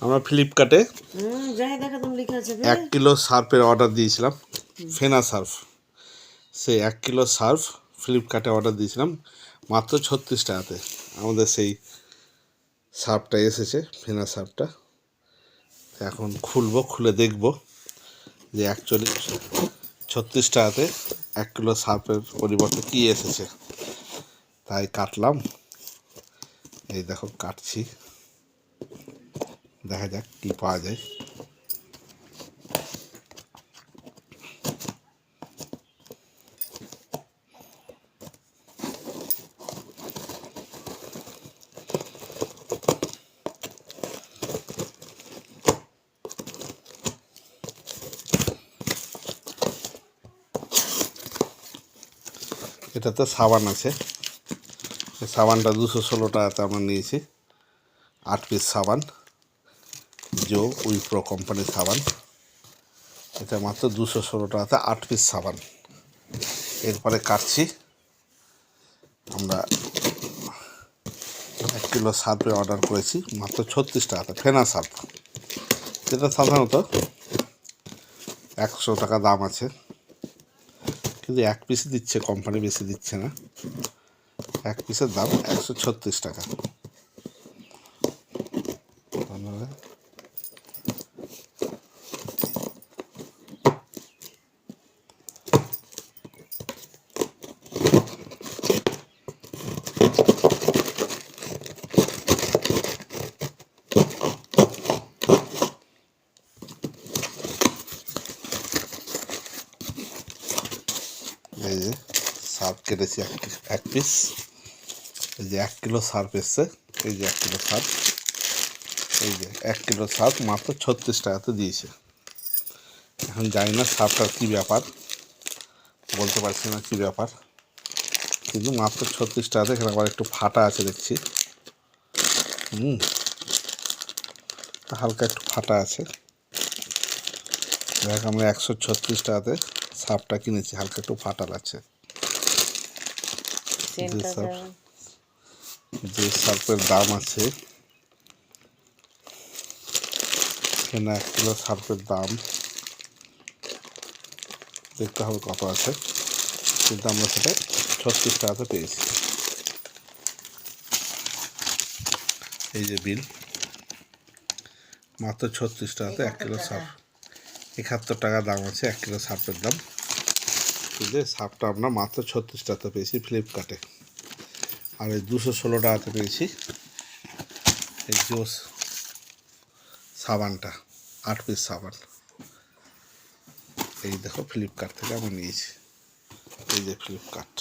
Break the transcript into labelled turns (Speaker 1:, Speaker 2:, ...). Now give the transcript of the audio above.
Speaker 1: আমরা ফ্লিপকার্টে 1 kilo সার্ফের order দিয়েছিলাম, ফেনা সার্ফ। সেই 1 কিলো সার্ফ ফ্লিপকার্টে অর্ডার দিয়েছিলাম মাত্র 36 টাকাতে। আমাদের সেই সার্ফটা এসেছে, ফেনা সার্ফটা। এখন খুলবো, খুলে দেখব যে অ্যাকচুয়ালি 36 টাকাতে 1 কিলো সার্ফের পরিবর্তে কী এসেছে। তাই কাটলাম, এই দেখো কাটছি, দেখা যাক কী পাওয়া যায়। এটাতে সাবান আছে, সাবানটা 216 টাকাতে আমরা নিয়েছি। 8 পিস সাবান, জো উইপ্রো কোম্পানির সাবান। এটা মাত্র 216 টাকাতে 8 পিস সাবান। এরপরে কাটছি, আমরা 1 কিলো সার্ফে অর্ডার করেছি মাত্র 36 টাকাতে, ফেনা সার্ফ। যেটা সাধারণত 100 টাকা দাম আছে, কিন্তু 1 পিস দিচ্ছে কোম্পানি, বেশি দিচ্ছে না। 1 পিসের দাম 136 টাকা। ধন্যবাদ। এই যে সার্ফ কেটেছি 1 পিস। এই যে 1 কিলো সার্ফ এসছে, এই যে 1 কিলো সার্ফ, এই যে 1 কিলো সার্ফ মাত্র 36 টাকাতে দিয়েছে। এখন জানি না সার্ফটার কী ব্যাপার, বলতে পারছি না কী ব্যাপার, কিন্তু মাত্র 36 টাকাতে। এখানে আবার একটু ফাটা আছে দেখছি, হালকা একটু ফাটা আছে। দেখ, আমরা 136 টাকাতে সার্ফটা কিনেছি, হালকা একটু ফাটা আছে। যে সার্ফের দাম আছে, এখানে 1 কিলো সার্ফের দাম দেখতে হবে কত আছে, কিন্তু আমরা সেটা 36 টাকাতে পেয়েছি। এই যে বিল, মাত্র 36 টাকাতে 1 কিলো সার্ফ। 71 টাকা দাম আছে 1 কিলো সার্ফের দাম, কিন্তু সার্ফটা আমরা মাত্র 36 টাকাতে পেয়েছি ফ্লিপকার্টে। আর এই 216 টাকাতে পেয়েছি এই জোস সাবানটা, 8 পিস সাবান। এই দেখো ফ্লিপকার্ট থেকে আমি নিয়েছি, এই যে ফ্লিপকার্ট।